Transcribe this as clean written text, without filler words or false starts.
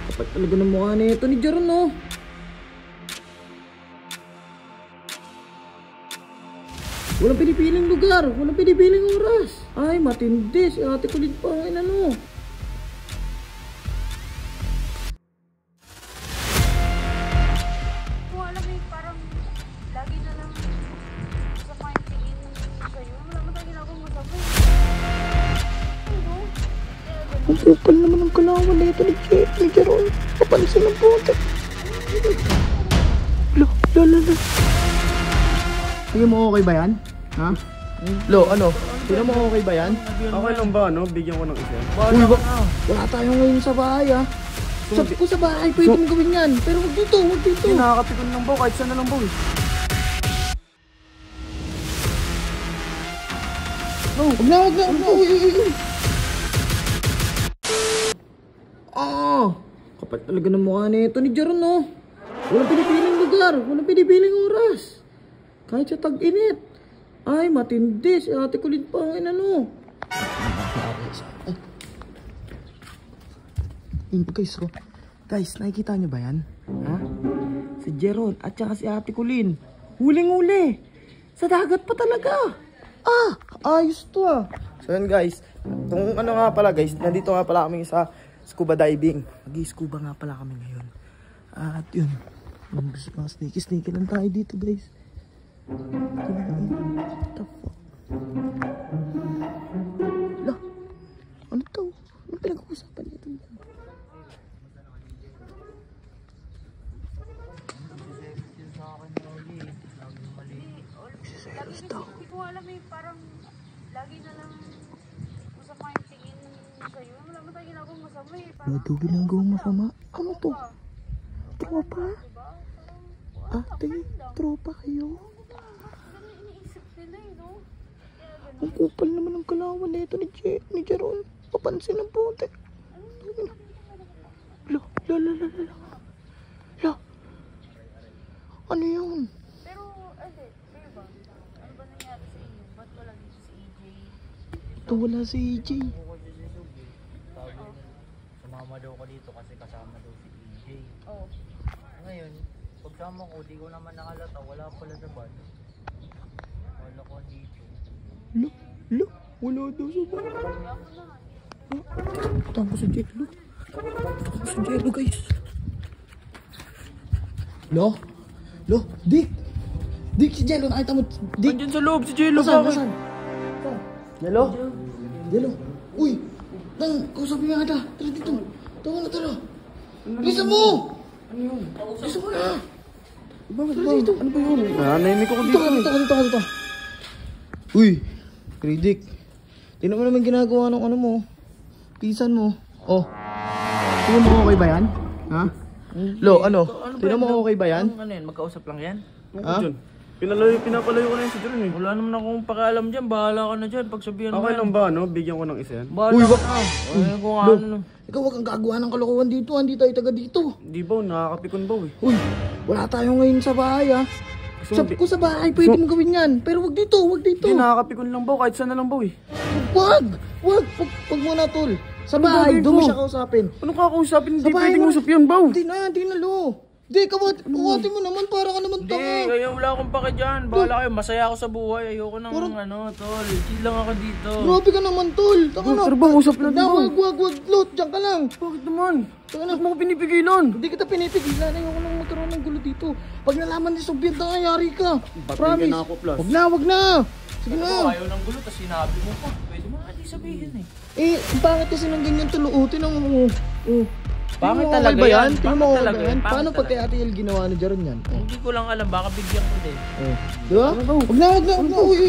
Kapag talaga ng mukha na ito ni Jeron, no? Walang pinipiling lugar, walang pinipiling oras. Ay, matindi. Si ate kulit pa ang ano. Alam mo, parang lagi na lang masama yung tingin sa'yo. Wala mo tayo ginagawa masama. Ang kupal naman ang kalawan na ito ni Jeron. Papansin ng puta. Lo. Tingnan mo okay ba yan? Ha? Lo, ano? Tingnan mo okay ba yan? Okay lang ba, no? Bigyan ko ng isa. Uy, wala tayo ngayon sa bahay, ha? Sabi ko sa bahay, pwede mong gawin yan. Pero wag dito, wag dito. Hindi, nakakapikon lang ba? Kahit saan na lang ba, No, wag na. Uy. Kapal talaga ng mukha na ito ni Jeron, no? Walang pinipiling lugar, walang pinipiling oras. Kahit sa tag-init. Ay, matindi. Si ate kulit pa ang ano. Guys, guys, nakikita nyo ba yan? Ha? Si Jeron at saka si ate Kulin. Huling-huli. Sa dagat pa talaga. Ayos to ah. So yun guys, itong ano nga pala guys, nandito nga pala kami sa scuba diving. Mag-scuba nga pala kami ngayon. At yun, mga sneaky lang tayo dito guys. What the fuck? Lah, ano to? Ano pinag-uusapan nito? Hindi ko alam eh, parang lagi na lang masama yung tingin sa'yo. Wala mo tayo ginagawa masama eh. Lado ginagawang masama? Ano to? Tropa? Ate, tropa kayo? Ang kupal naman ang kalawan na ito ni Jeron. Papansin ng puti. Lo. Ano yun? Pero, kayo ba? Ano ba nangyari sa inyo? Ba't wala dito si EJ? Ito wala si EJ. Sumama daw ko dito kasi kasama daw si EJ. Oo. Ngayon, pagsama ko, di ko naman nakalata. Wala pala sa ban. Wala ko dito. Lo, wala daw sa ba? Tama ko si Jello. Si Jello guys. Lo, Dick, si Jello, nakita mo, Dick. Andiyan sa loob si Jello, bakit? Saan? Jello? Uy, kausapin nga ata. Tara dito. Tara. Bilisan mo! Ano yun? Bilisan mo na! Bakit ba? Ano ba yun? Nanahimik ako Dito ka. Uy, Dick. Tingnan mo naman ginagawa ng ano mo. Pisan mo. Tingnan mo okay ba yan? Ha? Lo, ano? Tingnan mo okay ba yan? Ano yan? Magkausap lang yan? Ha? Pinapalayo ko na yun si Jeron eh. Wala naman akong pakialam dyan. Bahala ka na dyan. Pagsabihan mo Okay yan. lang ba, no? Bigyan ko ng isa yan. Bahala Uy, ka na. Ay, kung Lo, ano. ikaw wag kang gagawa ng kalokohan dito. Hindi tayo taga dito. Di ba? Nakakapikon ba eh. Uy, wala tayo ngayon sa bahay ha. Sabi ko sa bahay, pwede mong gawin yan. Pero wag dito. Hindi, nakakapikon lang ba? Kahit saan na lang ba eh. Wag muna tol. Sa bahay, doon mo siya kausapin. Ano kakausapin? Hindi Sa bahay pwedeng mo. usap yan, Baw. Hindi na lo. Hindi, kawati mo naman, para ka naman Hindi, tanga. kaya wala akong pake dyan. Bahala kayo. Masaya ako sa buhay. Ayoko nang tol. Chill lang ako dito. Grabe ka naman tol. Taka na. Pero ba, usap na din, Baw. Wag, lot, diyan ka lang. Bakit naman? Taka na. Bakit mo ko pinipigilan? Hindi kita pinipigilan, ayoko nang magkaroon ng gulo dito. Pag nalaman ni Sobyet na kayari ka. Promise. na ako, plus. Wag na. Sige Ano, na. ayaw ng gulo. Tapos sinabi mo pa. Pwede mo nga di sabihin eh. Ang pangit kasi ng ganyan tuluutin ang Pangit Tingnan mo talaga okay ba yan. Tingnan mo Pangit okay talaga ba yan. yan? Pangit Paano pag kay talaga. Ate El ginawa ni Jeron yan? Hindi ko lang alam. Baka bigyan ko din. Di ba? Wag na. Uy.